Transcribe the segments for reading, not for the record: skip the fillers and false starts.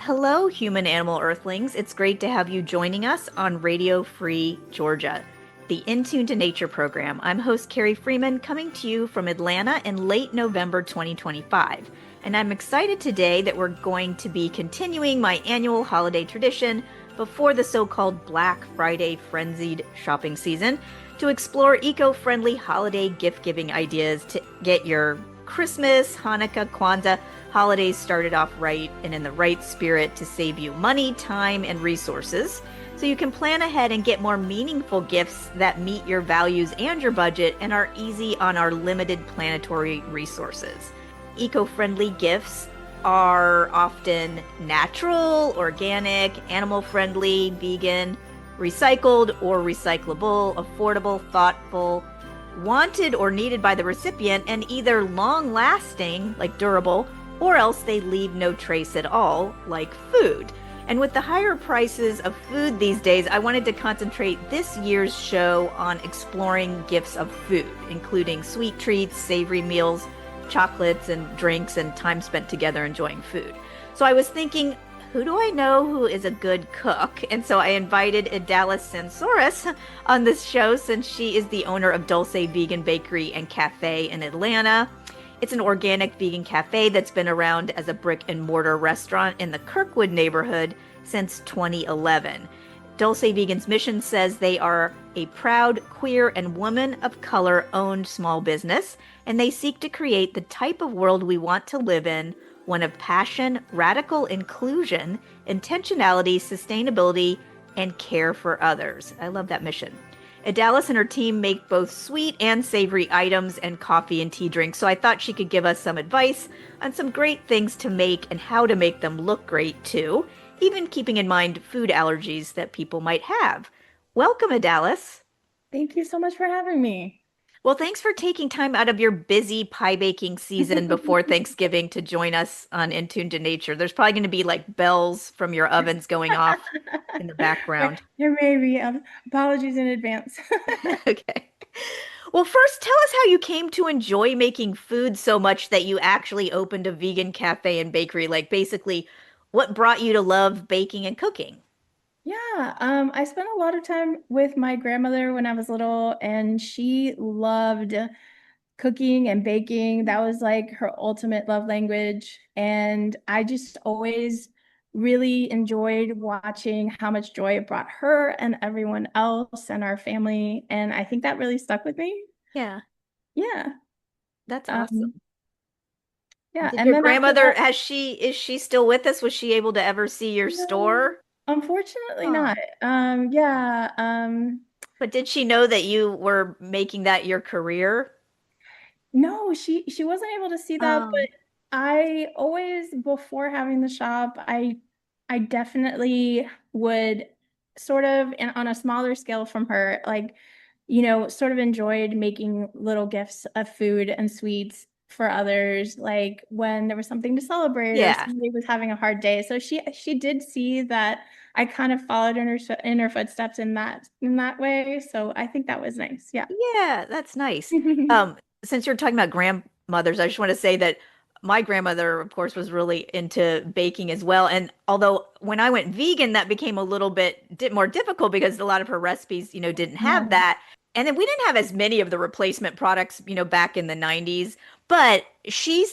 Hello, human animal earthlings. It's great to have you joining us on Radio Free Georgia, the In Tune to Nature program. I'm host Carrie Freeman, coming to you from Atlanta in late November 2025. And I'm excited today that we're going to be continuing my annual holiday tradition before the so-called Black Friday frenzied shopping season to explore eco-friendly holiday gift-giving ideas to get your Christmas, Hanukkah, Kwanzaa holidays started off right and in the right spirit to save you money, time, and resources so you can plan ahead and get more meaningful gifts that meet your values and your budget and are easy on our limited planetary resources. Eco-friendly gifts are often natural, organic, animal-friendly, vegan, recycled or recyclable, affordable, thoughtful, wanted or needed by the recipient, and either long-lasting, like durable, or else they leave no trace at all, like food. And with the higher prices of food these days, I wanted to concentrate this year's show on exploring gifts of food, including sweet treats, savory meals, chocolates and drinks, and time spent together enjoying food. So I was thinking, who do I know who is a good cook? And so I invited Idalys Sansores on this show since she is the owner of Dulce Vegan Bakery and Café in Atlanta. It's an organic vegan cafe that's been around as a brick and mortar restaurant in the Kirkwood neighborhood since 2011. Dulce Vegan's mission says they are a proud queer and woman of color owned small business, and they seek to create the type of world we want to live in, one of passion, radical inclusion, intentionality, sustainability, and care for others. I love that mission. Idalys and her team make both sweet and savory items and coffee and tea drinks, so I thought she could give us some advice on some great things to make and how to make them look great too, even keeping in mind food allergies that people might have. Welcome, Idalys. Thank you so much for having me. Well, thanks for taking time out of your busy pie baking season before Thanksgiving to join us on In Tune to Nature. There's probably going to be like bells from your ovens going off in the background. There may be apologies in advance. Okay. Well, first, tell us how you came to enjoy making food so much that you actually opened a vegan cafe and bakery. Like, basically, what brought you to love baking and cooking? Yeah, I spent a lot of time with my grandmother when I was little, and she loved cooking and baking. That was like her ultimate love language. And I just always really enjoyed watching how much joy it brought her and everyone else and our family. And I think that really stuck with me. Yeah, Yeah. that's Um, awesome. yeah. Did And your then after grandmother, that, is she still with us? Was she able to ever see your no, store? unfortunately Oh. not. Yeah. But did she know that you were making that your career? No, she wasn't able to see that, Um, but I always before having the shop, I definitely would sort of and on a smaller scale from her, like, sort of enjoyed making little gifts of food and sweets for others, like when there was something to celebrate or yeah. somebody was having a hard day. So she did see that I kind of followed in her footsteps in that way. So I think that was nice. Yeah. Yeah, that's nice. Since you're talking about grandmothers, I just want to say that my grandmother, of course, was really into baking as well. And although when I went vegan, that became a little bit di more difficult because a lot of her recipes, didn't have Oh. that. And then we didn't have as many of the replacement products, back in the 90s. But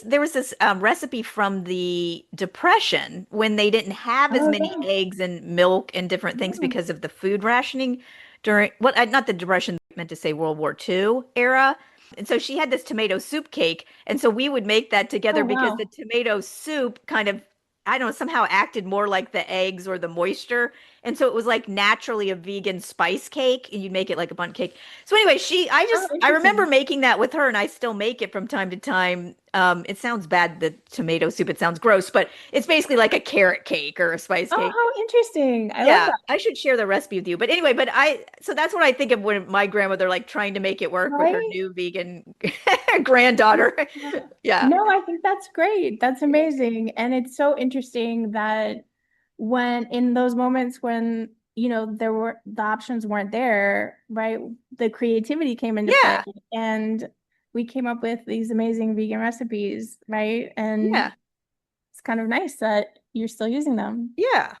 there was this recipe from the Depression when they didn't have as Oh, many yeah. eggs and milk and different things Yeah. because of the food rationing during what not the Depression, meant to say World War II era. And so she had this tomato soup cake. And so we would make that Oh, together because the wow. tomato soup kind of, I don't know, somehow acted more like the eggs or the moisture. And so it was like naturally a vegan spice cake, and you'd make it like a bundt cake. So anyway, Oh, I remember interesting. making that with her, and I still make it from time to time. It sounds bad, the tomato soup, it sounds gross, but it's basically like a carrot cake or a spice Oh, cake. how interesting. I love Yeah, that. I should share the recipe with you. But anyway, so that's what I think of when my grandmother like trying to make it work with her Right? new vegan granddaughter. Yeah. Yeah. No, I think that's great. That's amazing. And it's so interesting that when in those moments when, the options weren't there, right? The creativity came into play Yeah. and we came up with these amazing vegan recipes, right? And Yeah. it's kind of nice that you're still using them. Yeah.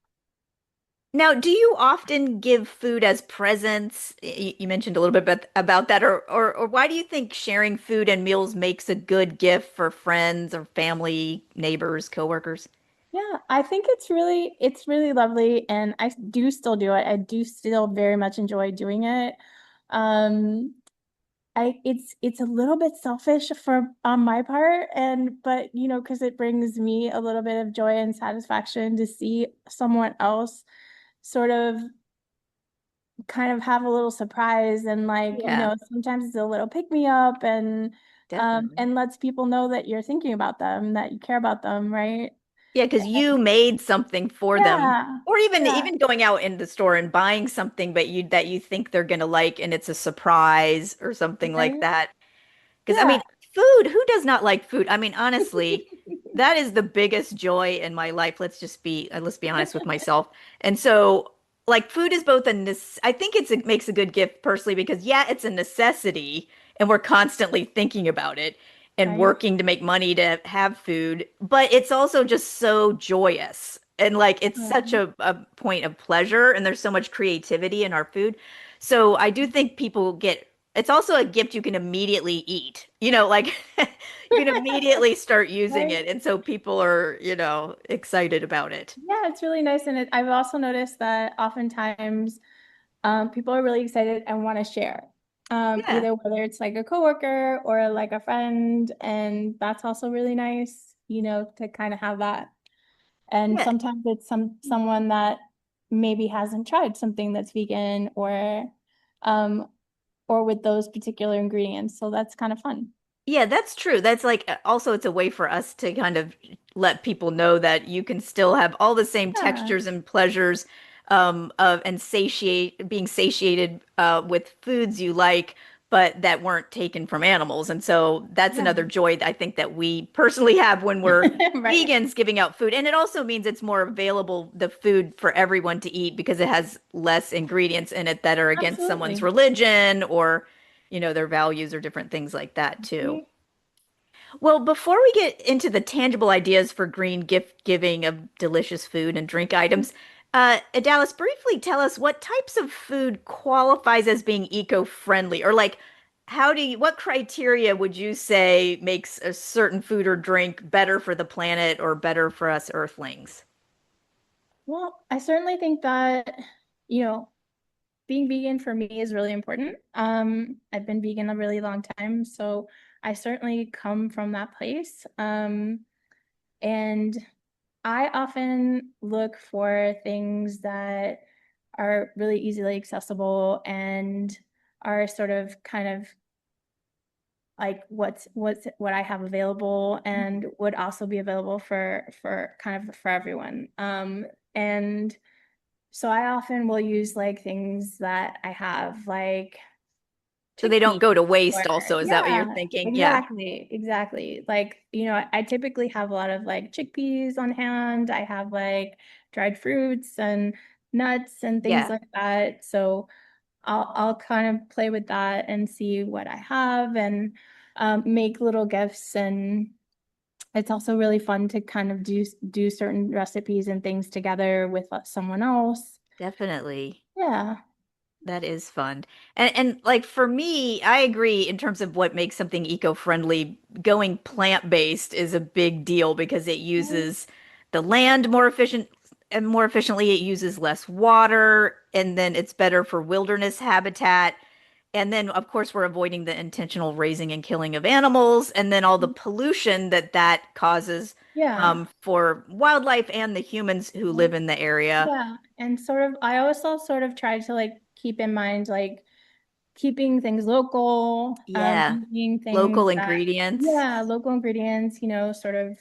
Now, do you often give food as presents? You mentioned a little bit about that, or why do you think sharing food and meals makes a good gift for friends or family, neighbors, coworkers? Yeah, I think it's really lovely, and I do still do it. I do still very much enjoy doing it. Um, it's a little bit selfish for on my part, and but because it brings me a little bit of joy and satisfaction to see someone else sort of kind of have a little surprise, and like Yeah, sometimes it's a little pick me up, definitely. and lets people know that you're thinking about them, that you care about them, right? Yeah, because you made something for them, Yeah, or even yeah, even going out in the store and buying something, but you that you think they're gonna like, and it's a surprise or something like right? that. Because I Yeah. mean, food, who does not like food? I mean, honestly, that is the biggest joy in my life. Let's be honest with myself. And so, like, food is both I think it makes a good gift personally because yeah, it's a necessity and we're constantly thinking about it and Right. working to make money to have food, but it's also just so joyous. And like it's such Right. a point of pleasure and there's so much creativity in our food. So I do think people get it's also a gift you can immediately eat. Like you can immediately start using Right. it. And so people are, excited about it. Yeah, it's really nice. And I've also noticed that oftentimes people are really excited and want to share. Yeah. Either whether it's like a coworker or like a friend, and that's also really nice, to kind of have that. And Yeah. sometimes it's someone that maybe hasn't tried something that's vegan um or with those particular ingredients. So that's kind of fun. Yeah, that's true. That's like also it's a way for us to kind of let people know that you can still have all the same Yeah, textures and pleasures of and being satiated with foods you like, but that weren't taken from animals. And so that's yeah. another joy that I think that we personally have when we're Right. vegans giving out food. And it also means it's more available, the food for everyone to eat because it has less ingredients in it that are against someone's Absolutely. religion or their values or different things like that too. Right. Well, before we get into the tangible ideas for green gift giving of delicious food and drink items, Dallas, briefly tell us what types of food qualifies as being eco-friendly, or like, what criteria would you say makes a certain food or drink better for the planet or better for us Earthlings? Well, I certainly think that, you know, being vegan for me is really important. I've been vegan a really long time, so I certainly come from that place. And I often look for things that are really easily accessible and are sort of kind of like what I have available and would also be available for kind of for everyone. And so I often will use like things that I have, like So they don't chickpeas, go to or waste also, is that what you're yeah, thinking? Yeah. exactly, exactly. Like, I typically have a lot of like chickpeas on hand. I have like dried fruits and nuts and things Yeah. like that. So I'll kind of play with that and see what I have, and make little gifts. And it's also really fun to kind of do certain recipes and things together with someone else. Definitely. Yeah. That is fun. And like for me, I agree in terms of what makes something eco-friendly. Going plant-based is a big deal because it Right. uses the land more efficiently. It uses less water, and then it's better for wilderness habitat. And then, of course, we're avoiding the intentional raising and killing of animals, and then all the pollution that causes Yeah. for wildlife and the humans who live in the area. Yeah. And sort of, I also sort of try to like keep in mind like keeping things local, Yeah, using things local that, ingredients. yeah, local ingredients, sort of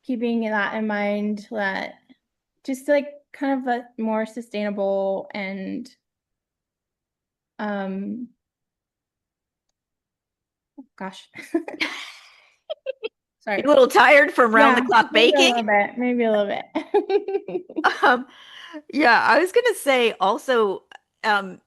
keeping that in mind, that just like kind of a more sustainable and um gosh, You sorry. a little tired from round Yeah, the clock maybe a baking? little bit, maybe a little bit. Um, yeah, I was gonna say also, um,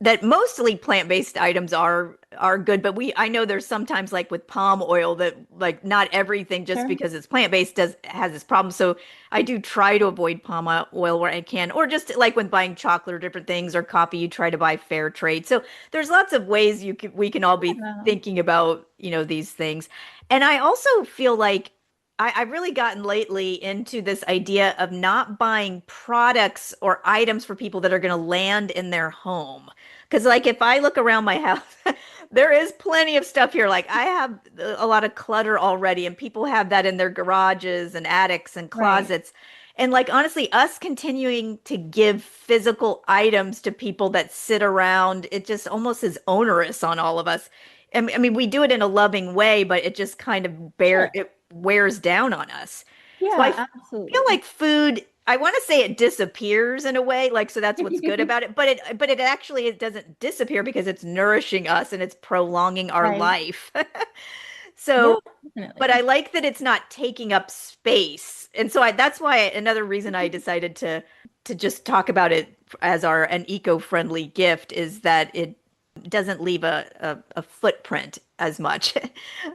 that mostly plant-based items are good, but I know there's sometimes like with palm oil that like not everything just Sure. because it's plant-based does has its problems. So I do try to avoid palm oil where I can, or just like when buying chocolate or different things or coffee, you try to buy fair trade. So there's lots of ways we can all be Yeah. thinking about, these things. And I also feel like I've really gotten lately into this idea of not buying products or items for people that are going to land in their home. Because, like, if I look around my house, there is plenty of stuff here. Like, I have a lot of clutter already, and people have that in their garages and attics and Right. closets. And, like, honestly, us continuing to give physical items to people that sit around, it just almost is onerous on all of us. I mean, we do it in a loving way, but it just kind of Sure. it wears down on us. So I Yeah, feel absolutely. like food, I want to say it disappears in a way, like so that's what's good about it, but it actually it doesn't disappear because it's nourishing us and it's prolonging our Right. life. Yeah, So, but I definitely. like that it's not taking up space. And so that's why another reason I decided to just talk about it as our an eco-friendly gift is that it doesn't leave a footprint as much.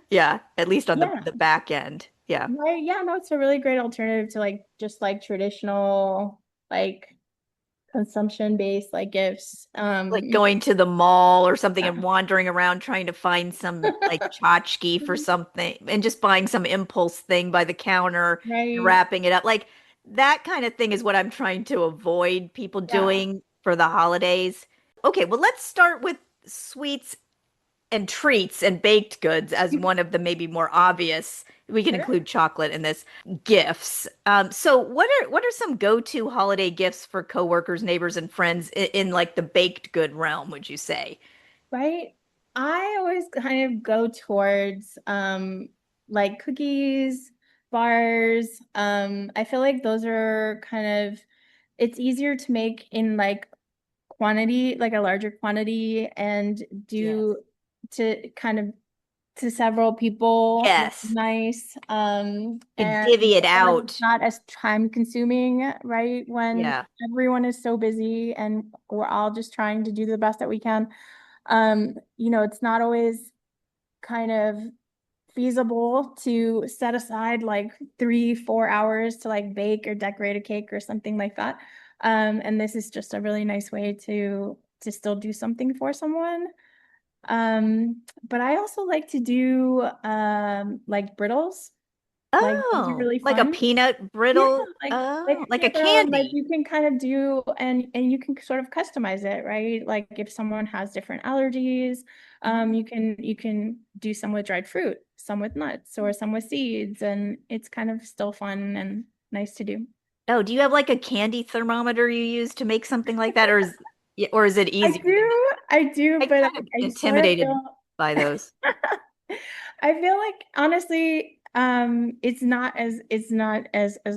Yeah, at least on Yeah. the back end. Yeah. Right. Yeah, no, it's a really great alternative to like just like traditional like consumption based like gifts. Like going to the mall or something and Yeah. wandering around trying to find some like tchotchke for something and just buying some impulse thing by the counter and Right. wrapping it up. Like that kind of thing is what I'm trying to avoid people Yeah. doing for the holidays. Okay, well, let's start with sweets and treats and baked goods as one of the maybe more obvious. We can Sure. include chocolate in this gifts. So what are some go-to holiday gifts for coworkers, neighbors, and friends in like the baked good realm, would you say? Right. I always kind of go towards like cookies, bars. I feel like those are kind of it's easier to make in like quantity, like a larger quantity and Yes. do to kind of to several people, which is Yes. nice. Could And divvy it I feel like it's out. not as time consuming, right? When Yeah. everyone is so busy and we're all just trying to do the best that we can. It's not always kind of feasible to set aside like 3, 4 hours to like bake or decorate a cake or something like that. And this is just a really nice way to still do something for someone. But I also like to do like brittles. Like those are Oh, really like a fun. peanut Yeah, brittle. like Oh, like a peanut brittle, and like candy. you can kind of do and you can sort of customize it, right? Like if someone has different allergies, you can do some with dried fruit, some with nuts, or some with seeds, and it's kind of still fun and nice to do. Oh, do you have like a candy thermometer you use to make something like that, or is it I easier than that? do, I do, I'm but kind of I sort of intimidated feel by those. I feel like honestly, it's not as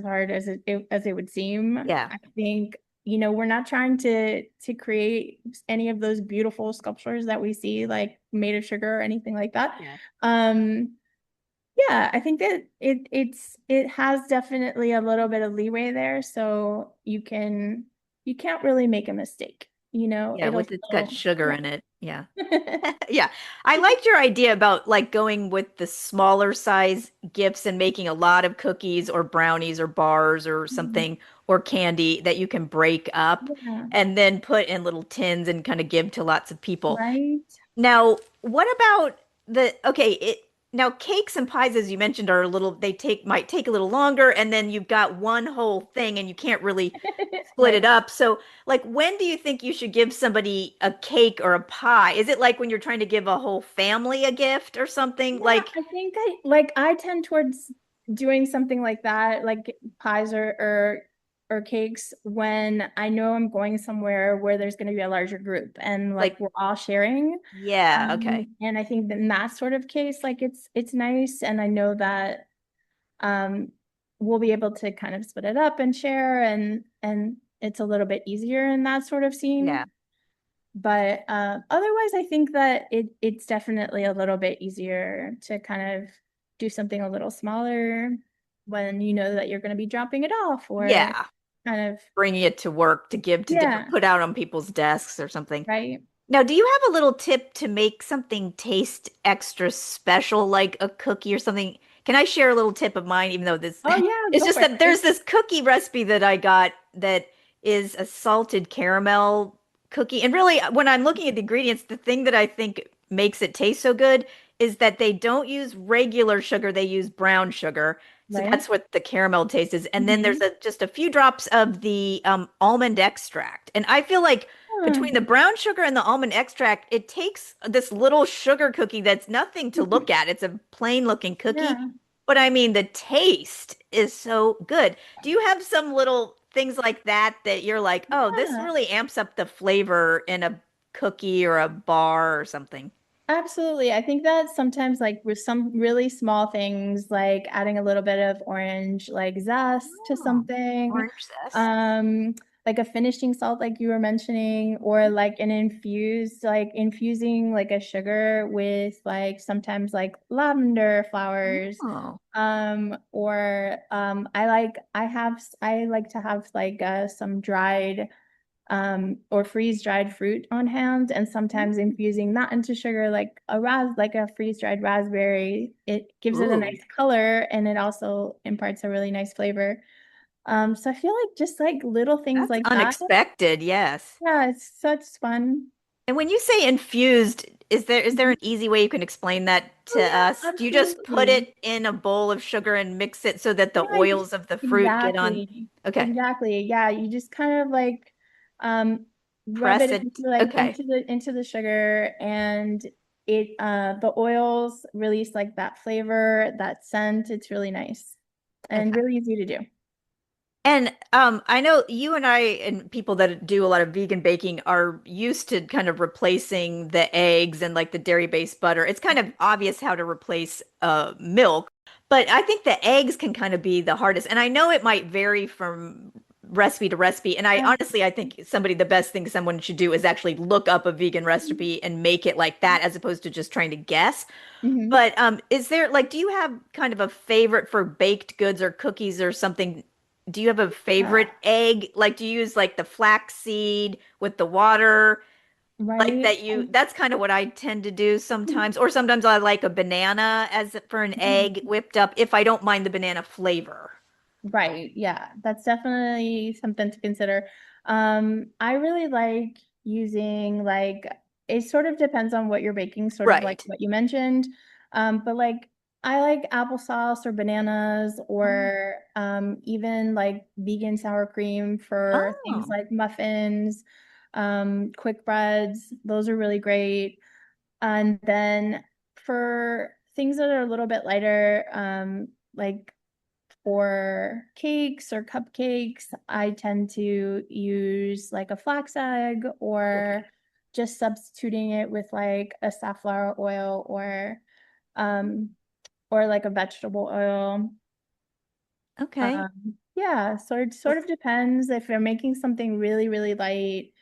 hard as it would seem. Yeah. I think, we're not trying to create any of those beautiful sculptures that we see like made of sugar or anything like that. Yeah. Um, yeah, I think that it has definitely a little bit of leeway there, so you can't really make a mistake. Yeah, It'll with it's got still, sugar yeah. in it. Yeah. Yeah. I liked your idea about like going with the smaller size gifts and making a lot of cookies or brownies or bars or Mhm. something or candy that you can break up Yeah, and then put in little tins and kind of give to lots of people. right. Now, what about now cakes and pies, as you mentioned, are a little, they might take a little longer, and then you've got one whole thing and you can't really split it Right. up. So, like, when do you think you should give somebody a cake or a pie? Is it like when you're trying to give a whole family a gift or something? Yeah, Like, I think I tend towards doing something like that, like pies or cakes when I know I'm going somewhere where there's going to be a larger group and like like, we're all sharing. yeah, okay. And I think in that sort of case, like it's nice, and I know that um we'll be able to kind of split it up and share, and it's a little bit easier in that sort of Yeah. scene. But otherwise, I think that it's definitely a little bit easier to kind of do something a little smaller when you know that you're going to be dropping it off, or Yeah. kind of, bringing it to work to give to different, yeah, put out on people's desks or something. right. Now, do you have a little tip to make something taste extra special, like a cookie or something? Can I share a little tip of mine, even though this, Oh yeah, it's go just for that there's it. this cookie recipe that I got that is a salted caramel cookie. And really, when I'm looking at the ingredients, the thing that I think makes it taste so good is that they don't use regular sugar, they use brown sugar. So Right. that's what the caramel taste is. And then there's Hmm. just a few drops of the almond extract. And I feel like between the brown sugar and the almond extract, it takes this little sugar cookie that's nothing to look at. It's a plain looking cookie. Yeah. But I mean, the taste is so good. Do you have some little things like that that you're like, oh, this Yeah. really amps up the flavor in a cookie or a bar or something? Absolutely. I think that sometimes like with some really small things like adding a little bit of orange like zest to Oh, something, orange zest. um like a finishing salt like you were mentioning, or like an infused like infusing like a sugar with like sometimes like lavender flowers, Oh, or I like to have like some dried or freeze dried fruit on hand, and sometimes infusing that into sugar, like a freeze dried raspberry. It gives it a ooh, nice color and it also imparts a really nice flavor. So I feel like just like little things that's like that. unexpected. Yes. Yeah, it's such fun. And when you say infused, is there Mhm. an easy way you can explain that Oh to yeah, us? Do you just put absolutely. it in a bowl of sugar and mix it so that the Yeah, oils of the fruit get on? exactly. Okay. Exactly. Yeah, you just kind of like um rub Press it it. into like Okay. into the sugar, and it the oils release like that flavor, that scent. It's really nice and Okay. really easy to do. And I know you and I and people that do a lot of vegan baking are used to kind of replacing the eggs and like the dairy-based butter. It's kind of obvious how to replace milk, but I think the eggs can kind of be the hardest. And I know it might vary from recipe to recipe. And I Yeah. honestly, I think the best thing someone should do is actually look up a vegan recipe and make it like that, as opposed to just trying to guess. Hmm. But is there like, do you have kind of a favorite for baked goods or cookies or something? Do you have a favorite egg? Like, do you use like the flax seed with the water? Like Right. that that's kind of what I tend to do sometimes. Or sometimes I like a banana as for an egg whipped up if I don't mind the banana flavor. Right. Yeah, that's definitely something to consider. I really like using like it sort of depends on what you're baking, sort of like Right. what you mentioned. But like I like applesauce or bananas Oh. or even like vegan sour cream for things Oh, like muffins, quick breads. Those are really great. And then for things that are a little bit lighter, like for cakes or cupcakes, I tend to use like a flax egg or okay. just substituting it with like a safflower oil um or like a vegetable oil. Okay. Yeah, sort of depends. If you're making something really, really light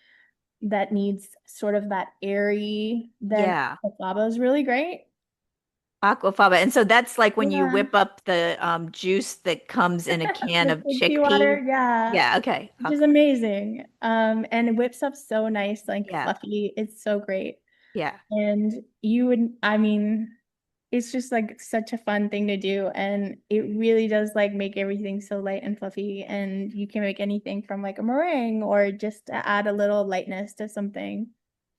that needs sort of that airy, then Yeah. fava is really great. Aquafaba. And so that's like when you Yeah. whip up the juice that comes in a can The of chickpea chickpea. water, yeah, Yeah, okay. which is amazing. And it whips up so nice, like Yeah. fluffy. It's so great. Yeah. And you would, I mean, it's just like such a fun thing to do. And it really does like make everything so light and fluffy. And you can make anything from like a meringue or just to add a little lightness to something.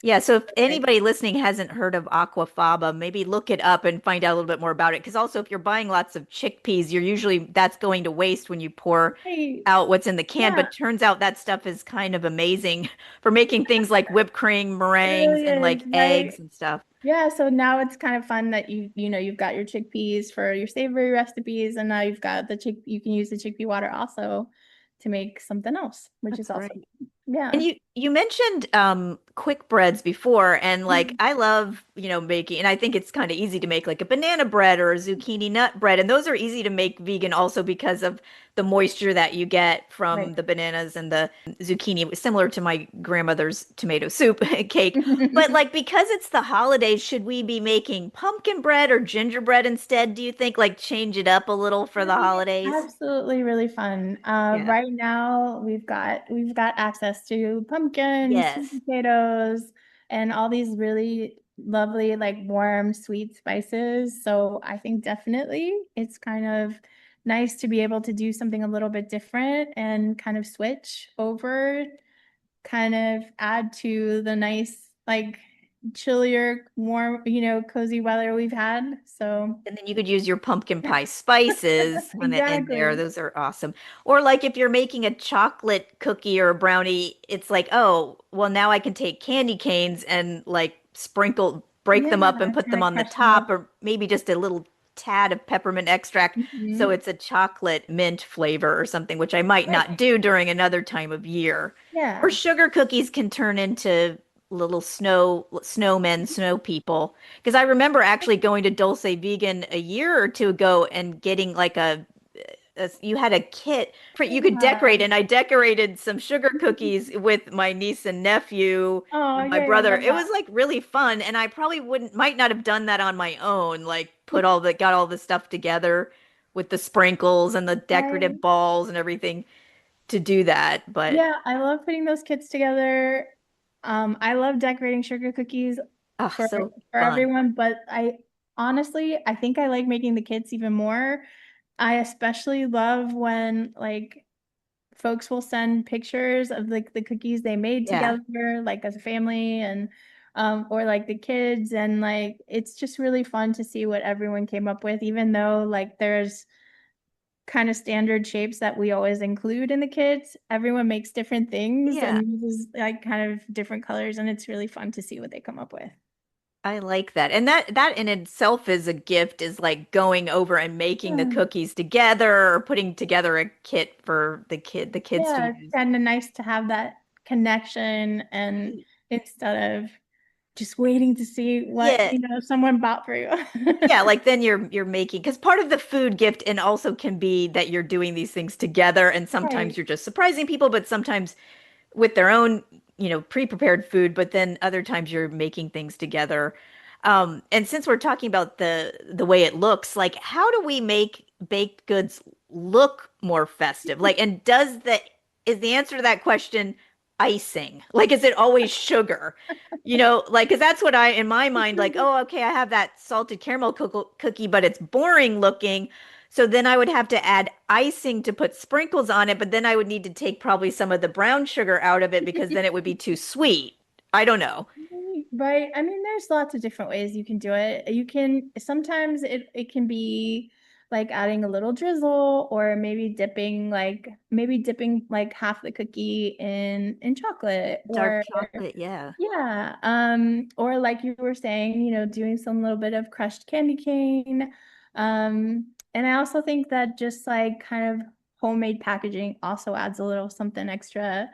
Yeah, so if Right. anybody listening hasn't heard of aquafaba, maybe look it up and find out a little bit more about it. Because also, if you're buying lots of chickpeas, that's going to waste when you pour Hey, out what's in the can. yeah, But turns out that stuff is kind of amazing for making things like whipped cream, it meringues, really and is, like eggs right? and stuff. Yeah, so now it's kind of fun that you've got your chickpeas for your savory recipes, and now you've got you can use the chickpea water also to make something else, which is That's also right. And yeah. You mentioned quick breads before, and like Mhm. I love, making, and I think it's kind of easy to make like a banana bread or a zucchini nut bread, and those are easy to make vegan also because of the moisture that you get from Right. the bananas and the zucchini, similar to my grandmother's tomato soup cake. But like because it's the holidays, should we be making pumpkin bread or gingerbread instead, do you think? Like change it up a little for the That'd be holidays? absolutely really fun. Yeah. Right now we've got access to pumpkin, sweet Yes. potatoes, and all these really lovely, like warm, sweet spices. So I think definitely it's kind of nice to be able to do something a little bit different and kind of switch over, kind of add to the nice, like chillier, warm, cozy weather we've had. So And then you could use your pumpkin pie spices when it in there. exactly. Those are awesome. Or like if you're making a chocolate cookie or a brownie, it's like, oh, well, now I can take candy canes and like break Yeah, them up and put kind them of on the crush them top, up. or maybe just a little tad of peppermint extract. So Mhm. it's a chocolate mint flavor or something, which I might Right. not do during another time of year. Or Yeah. sugar cookies can turn into little snowmen, snow people. Because I remember actually going to Dulce Vegan a year or two ago and getting like you had a kit for you could decorate, Yeah. and I decorated some sugar cookies with my niece and nephew Oh, and my yeah, I brother. love It was that. like really fun, and I probably might not have done that on my own, like got all the stuff together with the sprinkles and the I decorative balls and everything to do that. But Yeah, I love putting those kits together. I love decorating sugar cookies oh, for so for fun. everyone, but I think I like making the kits even more. I especially love when like folks will send pictures of like the cookies they made Yeah. together, like as a family, and or like the kids, and like it's just really fun to see what everyone came up with, even though like there's kind of standard shapes that we always include in the kits. Everyone makes different things Yeah. and uses like kind of different colors, and it's really fun to see what they come up with. I like that. And that in itself is a gift, is like going over and making the Yeah, cookies together or putting together a kit for the kids to yeah, it's use. kind of nice to have that connection, and Right. instead of just waiting to see what, Yeah. someone bought for you. Yeah, like then you're making, because part of the food gift and also can be that you're doing these things together, and sometimes Right. you're just surprising people, but sometimes with their own, pre-prepared food, but then other times you're making things together. And since we're talking about the way it looks, like how do we make baked goods look more festive? Like, and is the answer to that question icing? Like, is it always sugar? Like, because that's what in my mind, like, oh, okay, I have that salted caramel cookie, but it's boring looking. So then I would have to add icing to put sprinkles on it, but then I would need to take probably some of the brown sugar out of it because then it would be too sweet. I don't know. Right. I mean, there's lots of different ways you can do it. You can sometimes it can be like adding a little drizzle, or maybe dipping like half the cookie in chocolate, Dark or chocolate, yeah. yeah, or like you were saying, doing some little bit of crushed candy cane. And I also think that just like kind of homemade packaging also adds a little something extra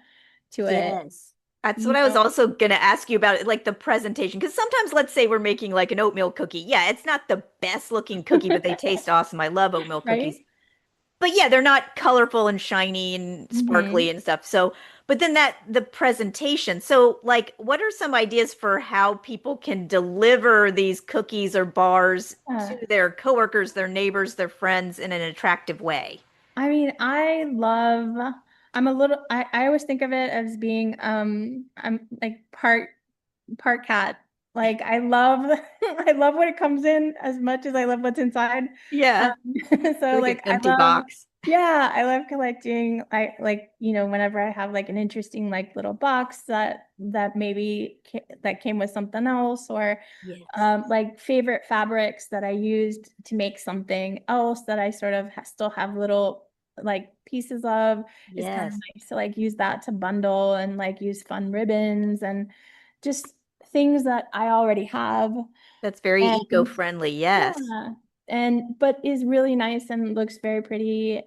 to it. Yes. That's what You I was know, also going to ask you about, like the presentation. Because sometimes, let's say we're making like an oatmeal cookie. Yeah, it's not the best looking cookie, but they taste awesome. I love oatmeal cookies. right? But yeah, they're not colorful and shiny and sparkly Hmm. and stuff. So, but then the presentation. So, like, what are some ideas for how people can deliver these cookies or bars to their coworkers, their neighbors, their friends in an attractive way? I mean, I always think of it as being, I'm like part cat. Like I love, I love what it comes in as much as I love what's inside. Yeah, So like an like I empty love, box. yeah, I love collecting. I like, whenever I have like an interesting like little box that came with something else, or Yes. like favorite fabrics that I used to make something else that I sort of still have little like pieces of. It's kind of Yes. nice to like use that to bundle and like use fun ribbons and just things that I already have. That's very And eco-friendly. Yes. yeah, and but is really nice and looks very pretty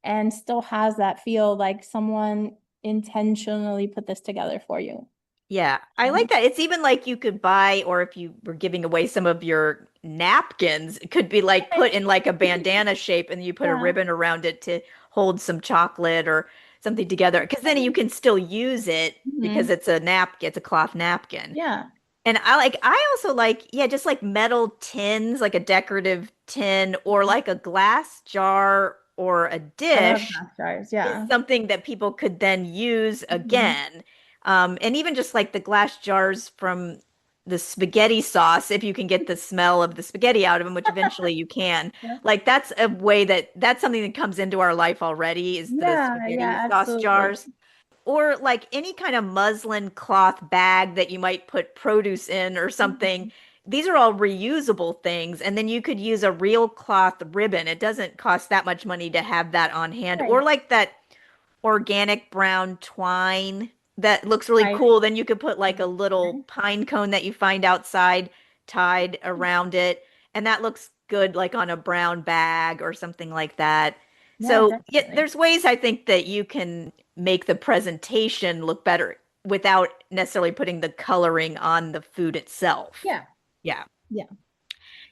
and still has that feel like someone. intentionally put this together for you. Yeah, I like Um, that. It's even like you could buy, or if you were giving away some of your napkins, it could be like put okay. in like a bandana shape and you put a Yeah. ribbon around it to hold some chocolate or something together. Because then you can still use it because Mhm. it's a napkin, it's a cloth napkin. Yeah. And I also like, yeah, just like metal tins, like a decorative tin or Mhm. like a glass jar or a I love dish math jars. is Yeah. something that people could then use Mhm. again. And even just like the glass jars from the spaghetti sauce, if you can get the smell of the spaghetti out of them, which eventually you can, Yeah. like that's a way that's something that comes into our life already is the Yeah, spaghetti yeah, sauce absolutely. jars. Or like any kind of muslin cloth bag that you might put produce in or something. Mhm. These are all reusable things. And then you could use a real cloth ribbon. It doesn't cost that much money to have that on hand. Or Right. like that organic brown twine that looks really Right. cool. Then you could put like a little Okay. pine cone that you find outside tied around it. And that looks good like on a brown bag or something like that. Yeah, So yeah, definitely. there's ways I think that you can make the presentation look better without necessarily putting the coloring on the food itself. Yeah. Yeah. Yeah.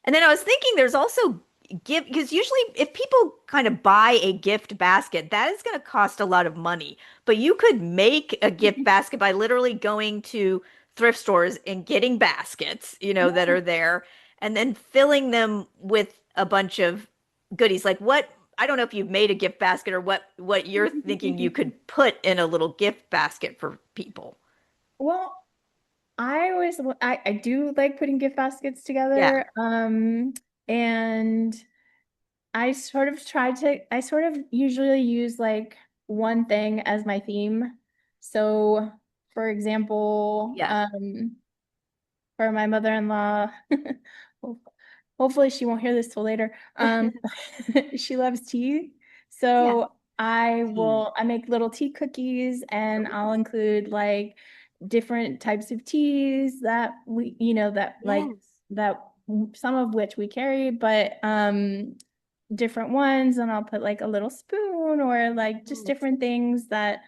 And then I was thinking there's also gift because usually if people kind of buy a gift basket, that is going to cost a lot of money. But you could make a gift basket by literally going to thrift stores and getting baskets, that Yeah. are there and then filling them with a bunch of goodies. Like what, I don't know if you've made a gift basket or what you're thinking you could put in a little gift basket for people. Well, I do like putting gift baskets Yeah. together. And I sort of usually use like one thing as my theme. So, for example, Yeah. for my mother-in-law, ho- hopefully she won't hear this till later. She loves tea. Yeah. So Tea. I make little tea cookies and I'll Ooh. include like different types of teas that Yes. that some of which we carry, but different ones, and I'll put like a little spoon or like just Yes. different things that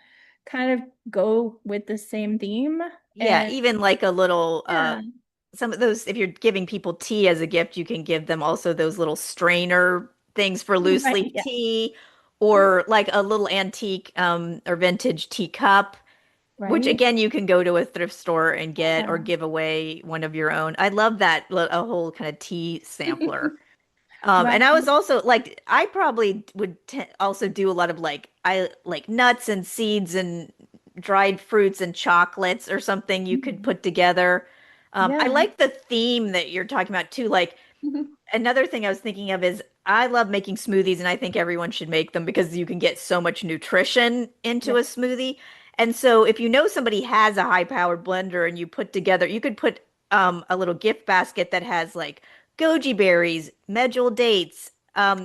kind of go with the same theme. Yeah, And even like a little yeah, some of those if you're giving people tea as a gift, you can give them also those little strainer things for loose right, leaf yeah. tea or like a little antique or vintage teacup, which Right. again you can go to a thrift store and get or Yeah. give away one of your own. I love that a whole kind of tea sampler. Right. And I was also like, I probably would t also do a lot of like, I like nuts and seeds and dried fruits and chocolates or something you could Mhm. put together. I Yeah. like the theme that you're talking about too. Like another thing I was thinking of is I love making smoothies and I think everyone should make them because you can get so much nutrition into Yeah. a smoothie. And so if you know somebody has a high-powered blender and you put together, you could put a little gift basket that has like goji berries, medjool dates,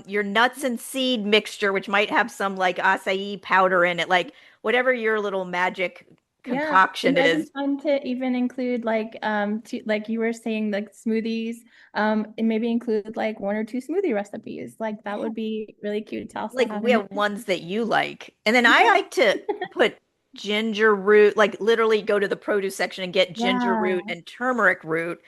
your nuts and seed mixture, which might have some like acai powder in it, like whatever your little magic Yeah. It concoction might be is. fun to even include like you were saying, like smoothies, and maybe include like one or two smoothie recipes. Like that would be really cute to also Like have we in the have ones that you like. And then I yeah. like to put ginger root, like literally go to the produce section and get ginger root Yeah. and turmeric root.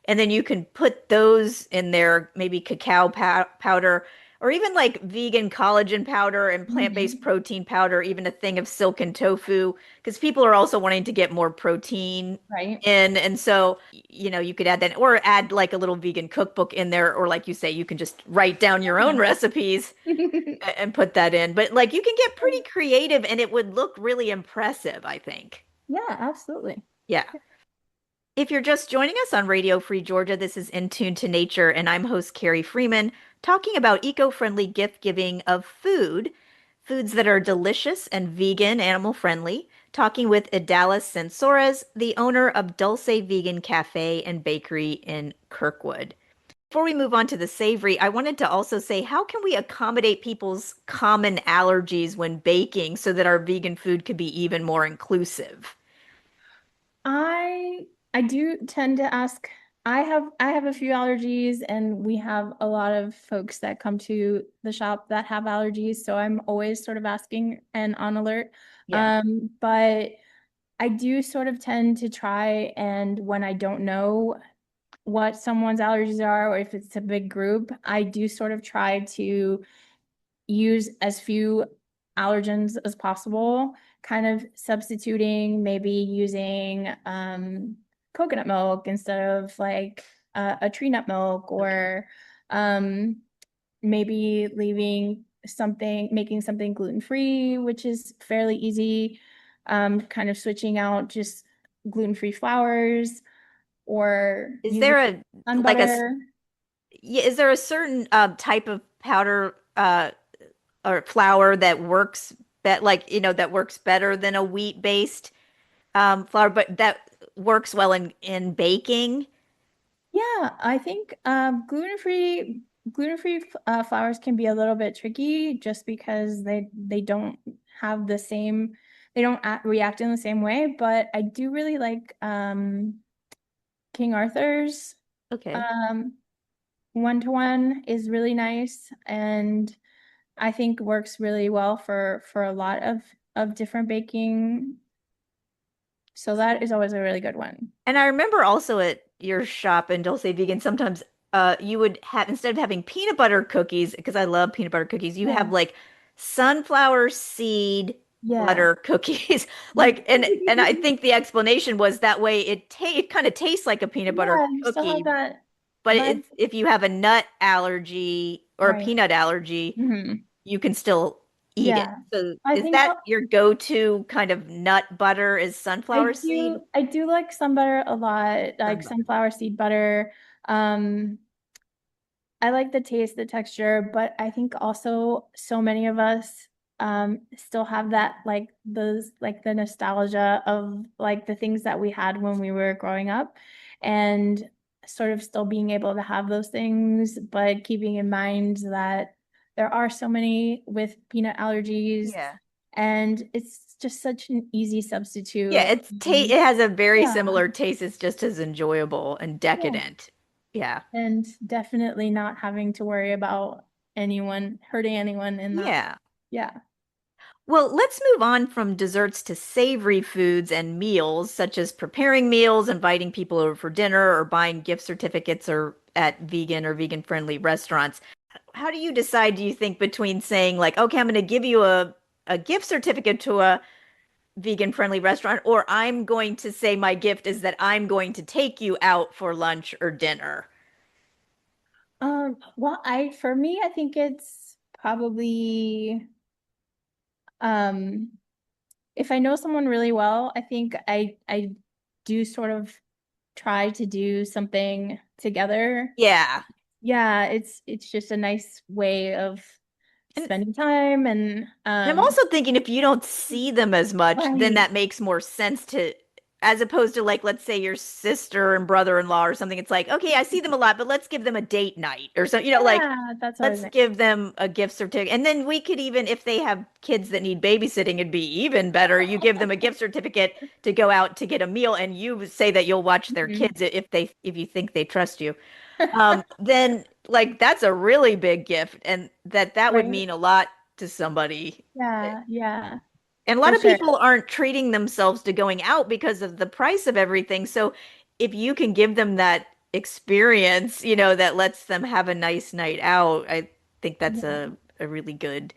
And then you can put those in there, maybe cacao powder, or even like vegan collagen powder and plant-based Mhm. protein powder, even a thing of silken tofu, because people are also wanting to get more protein Right. in. And so, you could add that or add like a little vegan cookbook in there, or like you say, you can just write down your own recipes and put that in. But like you can get pretty creative and it would look really impressive, I think. Yeah, absolutely. Yeah. If you're just joining us on Radio Free Georgia, this is In Tune to Nature, and I'm host Carrie Freeman, talking about eco-friendly gift giving of foods that are delicious and vegan, animal friendly, talking with Idalys Sansores, the owner of Dulce Vegan Café and Bakery in Kirkwood. Before we move on to the savory, I wanted to also say, how can we accommodate people's common allergies when baking so that our vegan food could be even more inclusive? I I do tend to ask I have a few allergies, and we have a lot of folks that come to the shop that have allergies, so I'm always sort of asking and on alert. Yeah. But I do sort of tend to try, and when I don't know what someone's allergies are, or if it's a big group, I do sort of try to use as few allergens as possible, kind of substituting, maybe using coconut milk instead of like a tree nut milk, Okay. or um, maybe making something gluten-free, which is fairly easy. Kind of switching out just gluten-free flours or Is using there a sun like a butter. yeah, is there a certain type of powder or flour that works that works better than a wheat-based flour, but that works well in baking? Yeah, I think gluten-free flours can be a little bit tricky just because they don't have the same they don't react in the same way, but I do really like King Arthur's Okay. um one-to-one is really nice, and I think works really well for a lot of different baking. So that is always a really good one. And I remember also at your shop in Dulce Vegan, sometimes you would have, instead of having peanut butter cookies, because I love peanut butter cookies, you have Yeah. like sunflower seed Yeah. butter cookies. Like, and I think the explanation was that way it kind of tastes like a peanut butter Yeah, you still have cookie, that but vibe. it's if you have a nut allergy or a Right. peanut allergy, Hmm. you can still eat it. Yeah. So I is think that your go-to kind of nut butter is sunflower seed? I do like sun butter a lot, like Sun butter. sunflower seed butter. Um, I like the taste, the texture, but I think also so many of us still have that like the nostalgia of like the things that we had when we were growing up, and sort of still being able to have those things, but keeping in mind that there are so many with peanut allergies, Yeah. and it's just such an easy Yeah, substitute. it has a very Yeah, similar taste. It's just as enjoyable and yeah. decadent. Yeah. And definitely not having to worry about anyone hurting anyone in that. Yeah. Yeah. Well, let's move on from desserts to savory foods and meals, such as preparing meals, inviting people over for dinner, or buying gift certificates or at vegan or vegan friendly restaurants. How do you decide, do you think, between saying like, okay, I'm going to give you a gift certificate to a vegan friendly restaurant, or I'm going to say my gift is that I'm going to take you out for lunch or dinner? Well, for me, I think it's probably um if I know someone really well, I think I do sort of try to do something together. Yeah. Yeah, it's just a nice way of And spending time, and I'm also thinking if you don't see them as much, then right. that makes more sense to, as opposed to like, let's say your sister and brother-in-law or something. It's like, okay, I see them a lot, but let's give them a date night or something, like Yeah, that's always let's nice. give them a gift certificate. And then we could even, if they have kids that need babysitting, it'd be even better. You give them a gift certificate to go out to get a meal and you say that you'll watch their Mhm. kids if you think they trust you. Then like that's a really big gift and that would Right. mean a lot to somebody. Yeah, yeah, And a lot for of sure. people aren't treating themselves to going out because of the price of everything. So if you can give them that experience, that lets them have a nice night out, I think that's Yeah. a really good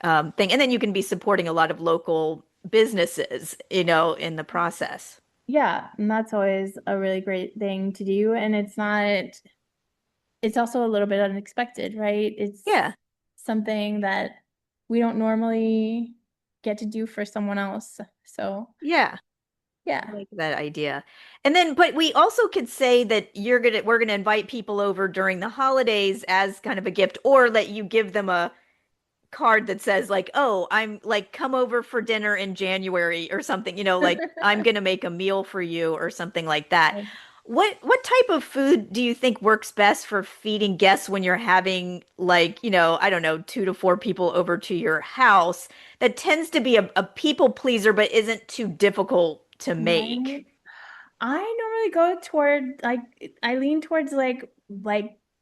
thing. And then you can be supporting a lot of local businesses, in the process. Yeah, and that's always a really great thing to do. And it's also a little bit unexpected, right? It's Yeah. something that we don't normally get to do for someone else. So, Yeah. I yeah. like that idea. And then, but we also could say that we're gonna invite people over during the holidays as kind of a gift, or let you give them a card that says like, "Oh, I'm like come over for dinner in January or something, like I'm gonna make a meal for you or something like that." What type of food do you think works best for feeding guests when you're having like, I don't know, 2 to 4 people over to your house that tends to be a people pleaser but isn't too difficult to Right. make? I normally go toward like I lean towards like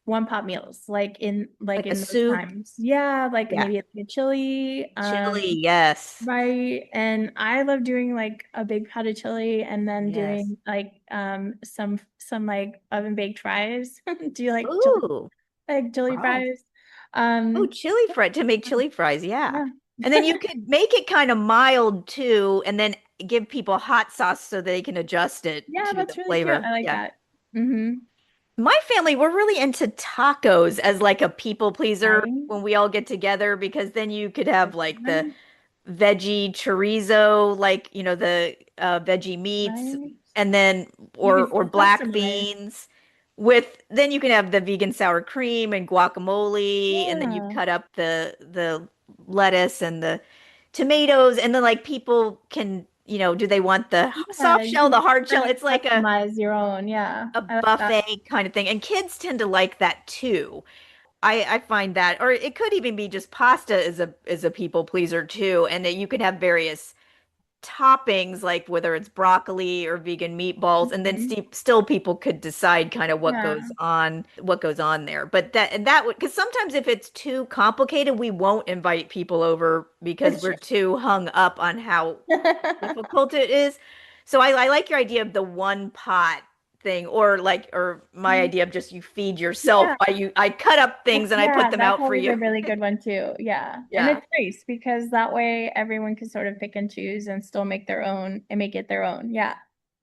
one pot meals, like Like a in those soup? times. Yeah, like Yeah. maybe like a chili. Chili, yes. Right. And I love doing like a big pot of chili and then Yes. doing like some like oven baked fries. Do you Ooh. like chili Wow. fries? Oh, Um chili fry to make chili fries, yeah. yeah. And then you could make it kind of mild too, and then give people hot sauce so they can adjust it Yeah, to the that's really cute. flavor. I like Yeah. that. Mm-hmm. My family, we're really into tacos as like a people pleaser Right. when we all get together because then you could have like the Right. veggie chorizo, like, the veggie meats, Right. and then You can or still black customize. beans with then you can have the vegan sour cream and guacamole, and then you Yeah. cut up the lettuce and the tomatoes, and then like people can, do they want the Yeah, soft you shell, can the hard kind shell? of It's like customize your own. Yeah. a I like that. buffet kind of thing, and kids tend to like that too. I find that, or it could even be just pasta is a people pleaser too, and that you could have various toppings, like whether it's broccoli or vegan meatballs, and then Mhm. still people could decide kind of Yeah. what goes on there. But that would, because sometimes if it's too complicated, we won't invite people over because That's we're too hung up on how true. difficult it is. So I like your idea of the one pot thing, or my idea of just you feed yourself Yeah. by I cut up things and I put Yeah, them that's out for always a you. really good one too. Yeah. And Yeah. it's nice because that way everyone can sort of pick and choose and still make their own and make it their own. Yeah.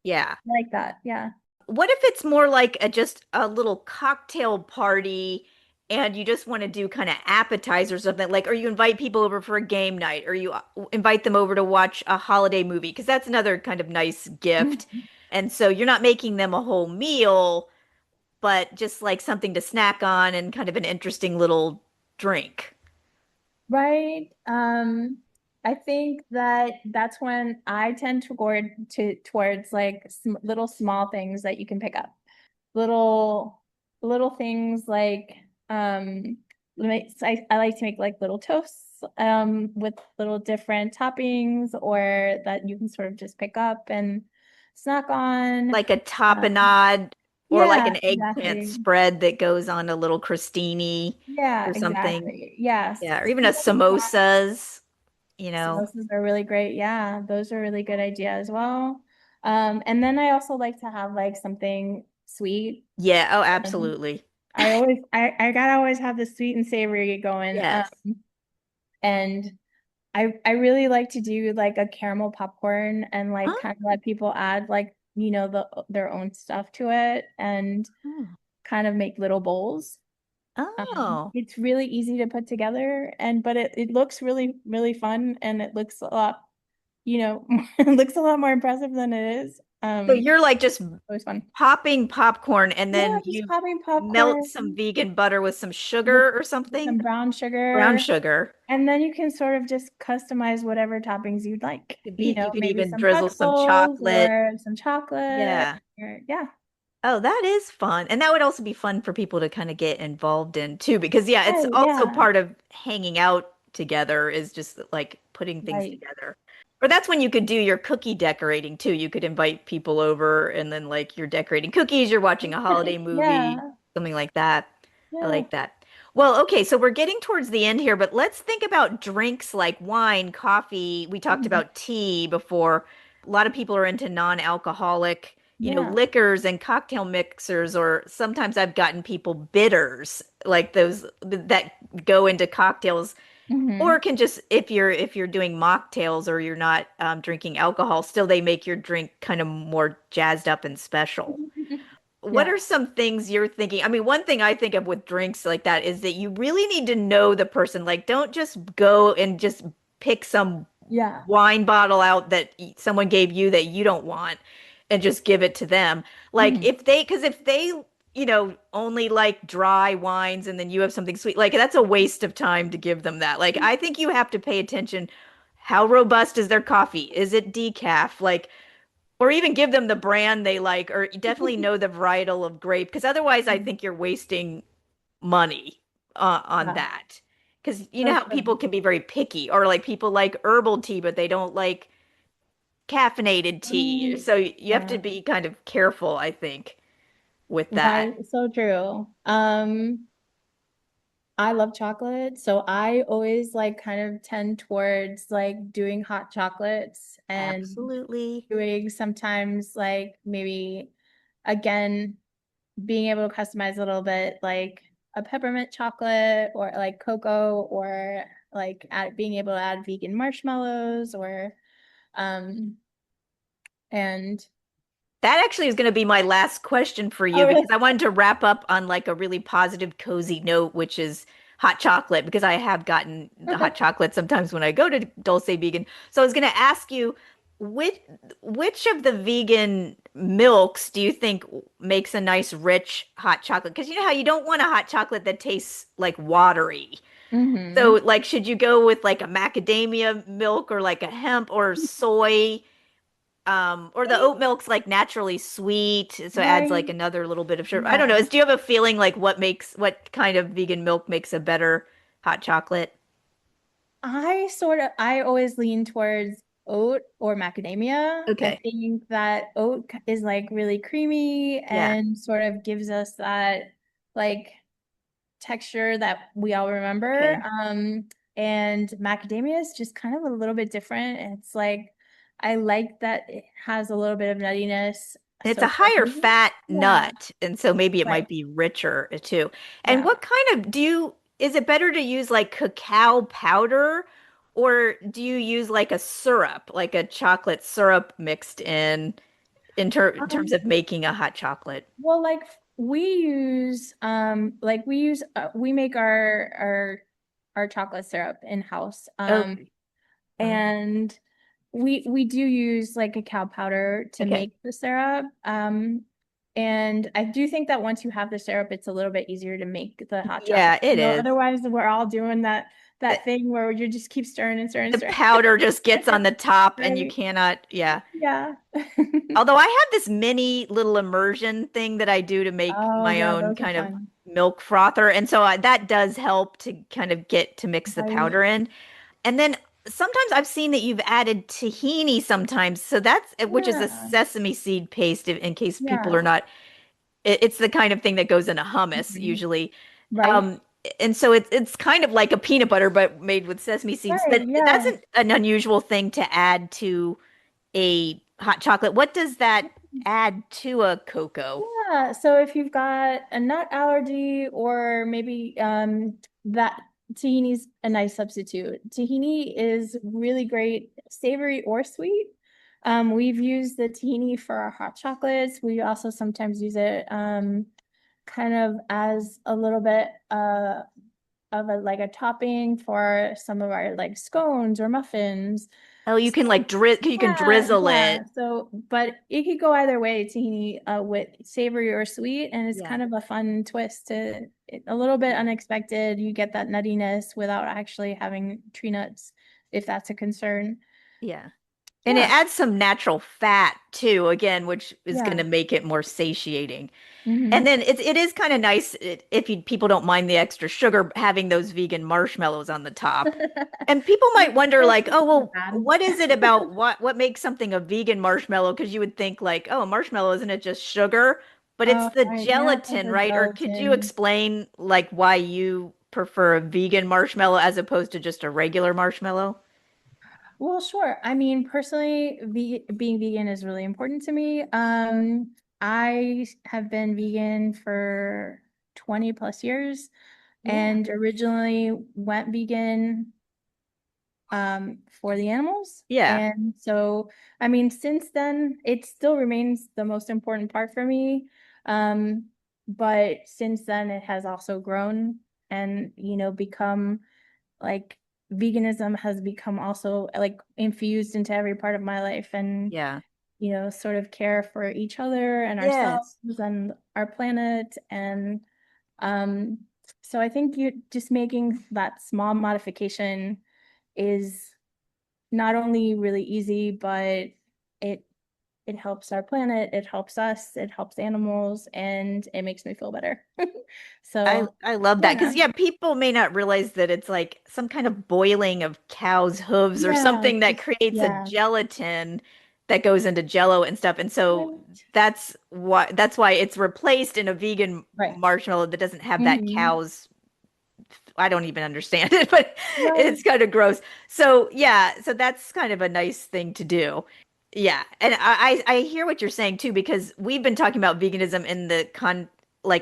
Yeah. I like that. Yeah. What if it's more like just a little cocktail party and you just want to do kind of appetizers or something like, or you invite people over for a game night, or you invite them over to watch a holiday movie, because that's another kind of nice gift. Mhm. And so you're not making them a whole meal, but just like something to snack on and kind of an interesting little drink. Right. I think that that's when I tend towards like little small things that you can pick up. Little little things like I like to make like little toasts with little different toppings or that you can sort of just pick up and snack on. Like a Um, tapenade or like yeah, an eggplant exactly. spread that goes on a little crostini Yeah, or something. exactly. Yes. Yeah, or even a Simple snack. samosas, you know. Samosas are really great. Yeah, those are a really good idea as well. And then I also like to have like something sweet. Yeah, oh, Um, absolutely. I gotta always have the sweet and savory going. Yes. And I really like to do like a caramel popcorn and like Huh? kind of let people add like, their own stuff to it and kind of make little bowls. Oh. It's really easy to put together and but it looks really, really fun and it looks a lot, it looks a lot more impressive than it is. So you're like just Always fun. popping popcorn and Yeah, then just you popping melt popcorn some vegan butter with some with, sugar or with something? some brown Brown sugar. sugar. And then you can sort of just customize whatever toppings you'd like. You could Maybe even some drizzle some pretzels chocolate. or some chocolate. Yeah. Or, yeah. Oh, that is fun. And that would also be fun for people to kind of get involved in too, because yeah, it's Right, also yeah. part of hanging out together is just like putting things Right. together. Or that's when you could do your cookie decorating too. You could invite people over and then like you're decorating cookies, you're watching a holiday movie, Yeah. something like that. I Yeah. like that. Well, okay, so we're getting towards the end here, but let's think about drinks like wine, coffee. We talked Mhm. about tea before. A lot of people are into non-alcoholic, Yeah. liquors and cocktail mixers, or sometimes I've gotten people bitters, like those that go into cocktails, or Hmm. can just if you're doing mocktails or you're not drinking alcohol, still they make your drink kind of more jazzed up and special. What Yeah. are some things you're thinking? I mean, one thing I think of with drinks like that is that you really need to know the person. Like, don't just go and just pick some Yeah. wine bottle out that someone gave you that you don't want and just give it to them. Like, Mhm. because if they, only like dry wines and then you have something sweet, like that's a waste of time to give them that. Like, I think you have to pay attention. How robust is their coffee? Is it decaf? Like, or even give them the brand they like, or definitely know the varietal of grape, because otherwise I think you're wasting money on Yeah. that. Because you know For how sure. people can be very picky, or like people like herbal tea, but they don't like caffeinated tea. So you have to Yeah, be kind of careful, I think, with that. right. So true. I love chocolate, so I always like kind of tend towards like doing hot chocolates and Absolutely. doing sometimes like maybe again being able to customize a little bit like a peppermint chocolate or like cocoa or like being able to add vegan marshmallows or um and That actually is going to be my last question for oh you really? because I wanted to wrap up on like a really positive, cozy note, which is hot chocolate, because I have gotten the hot chocolate sometimes when I go to Dulce Vegan. So I was going to ask you, which which of the vegan milks do you think makes a nice, rich hot chocolate? Because you know how you don't want a hot chocolate that tastes like watery. So, Mm-hmm. like, should you go with like a macadamia milk or like a hemp or soy? Or the oat milk's like naturally sweet, so it adds like Right. another little bit of sugar. I don't know. Yeah. Do you have a feeling like what kind of vegan milk makes a better hot chocolate? I always lean towards oat or macadamia. I Okay. think that is like really creamy Yeah. and sort of gives us that like texture that we all remember. Okay. And macadamia is just kind of a little bit different. It's like I like that it has a little bit of nuttiness. And it's So a for higher me, fat yeah, nut, and so maybe it right. might be richer too. And Yeah. what kind of is it better to use like cacao powder, or do you use like a syrup, like a chocolate syrup mixed in terms Um, of making a hot chocolate? well, we use we make our chocolate syrup in-house. Okay. And we do use like cacao powder to Okay. make the syrup. And I do think that once you have the syrup, it's a little bit easier to make the hot chocolate. Yeah, it is. Otherwise we're all doing that thing where you just keep stirring and stirring and The stirring. powder just gets on the top and you Right. cannot, yeah. Yeah. Although I have this mini little immersion thing that I do to make Oh my yeah, own those are kind of fun. milk frother. And so that does help to kind of get to mix the Right. powder in. And then sometimes I've seen that you've added tahini sometimes. So that's, which is a Yeah. sesame seed paste in case people are Yeah. not, it's the kind of thing that goes in a hummus Mhm. usually. Right. Um, and so it's kind of like a peanut butter, but made with sesame seeds. Right. But that's Yeah. an unusual thing to add to a hot chocolate. What does that add to a cocoa? Yeah, so if you've got a nut allergy or maybe that tahini's a nice substitute. Tahini is really great, savory or sweet. We've used the tahini for our hot chocolates. We also sometimes use it kind of as a little bit of a like a topping for some of our like scones or muffins. Oh, you can like you can Yeah, drizzle yeah. it. So, but it could go either way, tahini, with savory or sweet, and it's Yeah. kind of a fun twist to it, a little bit unexpected. You get that nuttiness without actually having tree nuts, if that's a concern. Yeah. And it Yeah, adds some natural fat too, again, which is going yeah. to make it more satiating. And Hmm. then it is kind of nice if people don't mind the extra sugar, having those vegan marshmallows on the top. And people might wonder, like, oh, Not well, bad. what is it about what makes something a vegan marshmallow? Because you would think, like, oh, a marshmallow, isn't it just sugar? But it's Oh, the right. Yeah, gelatin, the right? Or could you gelatin. explain, like, why you prefer a vegan marshmallow as opposed to just a regular marshmallow? Well, sure. I mean, personally, being vegan is really important to me. I have been vegan for 20 plus years Yeah. and originally went vegan for the animals. Yeah. And so, I mean, since then, it still remains the most important part for me. Um, but since then, it has also grown and, become like veganism has become also like infused into every part of my life and Yeah. sort of care for each other and ourselves Yes. and our planet and um so I think you just making that small modification is not only really easy but it it helps our planet, it helps us, it helps animals, and it makes me feel better. So I love that yeah. because yeah, people may not realize that it's like some kind of boiling of cow's hooves or Yeah, something that just creates a yeah. gelatin that goes into Jello and stuff. And so Right. that's why it's replaced in a vegan Right. marshmallow that doesn't have that Hmm. cow's. I don't even understand it, but Right. it's kind of gross. So yeah, so that's kind of a nice thing to do. Yeah, and I hear what you're saying too, because we've been talking about veganism in the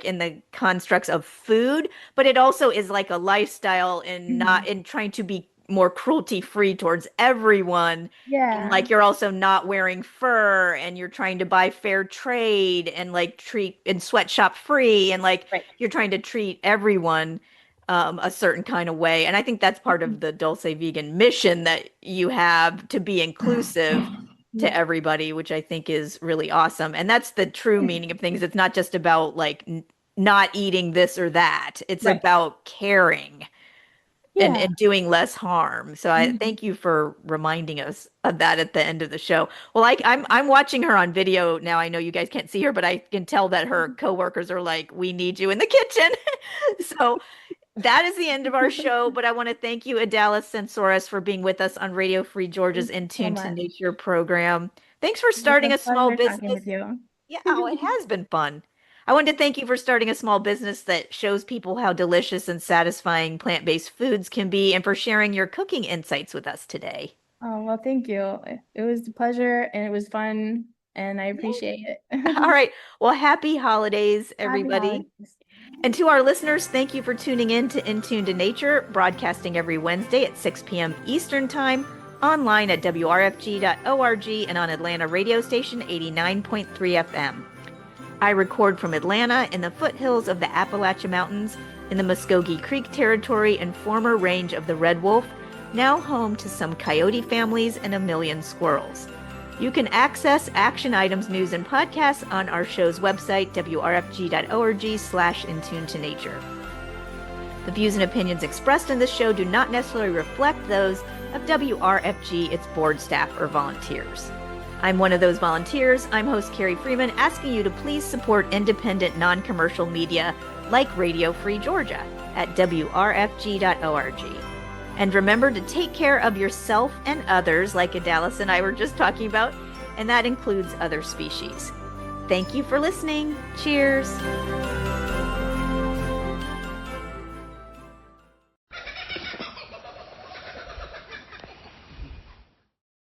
in the constructs of food, but it also is like a lifestyle in not Mhm. in trying to be more cruelty free towards everyone. And Yeah. like you're also not wearing fur and you're trying to buy fair trade and like treat and sweatshop free and like Right. you're trying to treat everyone a certain kind of way. And I think that's part of Mhm. the Dulce Vegan mission that you have to be inclusive to Yeah. everybody, which I think is really awesome. And that's the true meaning of things. It's not just about like not eating this or that. It's Right. about caring Yeah. and doing less harm. So I Mhm. thank you for reminding us of that at the end of the show. Well, I'm watching her on video now. I know you guys can't see her, but I can tell that her coworkers are like, "We need you in the kitchen." So that is the end of our show, but I want to thank you, Idalys Sansores, for being with us on Radio Free Georgia's Thank In you so Tune to much. Nature program. Thanks for It was starting a a small pleasure talking business. with you. Yeah, oh, it has been fun. I wanted to thank you for starting a small business that shows people how delicious and satisfying plant-based foods can be and for sharing your cooking insights with us today. Oh, well, thank you. It was a pleasure and it was fun and I Yay. appreciate All it. right. Well, happy holidays, Happy everybody. holidays. And to our listeners, thank you for tuning in to In Tune to Nature, broadcasting every Wednesday at 6 p.m. Eastern Time, online at wrfg.org and on Atlanta radio station 89.3 FM. I record from Atlanta in the foothills of the Appalachian Mountains in the Muskogee Creek territory and former range of the Red Wolf, now home to some coyote families and a million squirrels. You can access action items, news, and podcasts on our show's website, wrfg.org/intunetonature. The views and opinions expressed in this show do not necessarily reflect those of WRFG, its board staff, or volunteers. I'm one of those volunteers. I'm host Carrie Freeman, asking you to please support independent, non-commercial media like Radio Free Georgia at wrfg.org. And remember to take care of yourself and others, like Idalys and I were just talking about, and that includes other species. Thank you for listening. Cheers.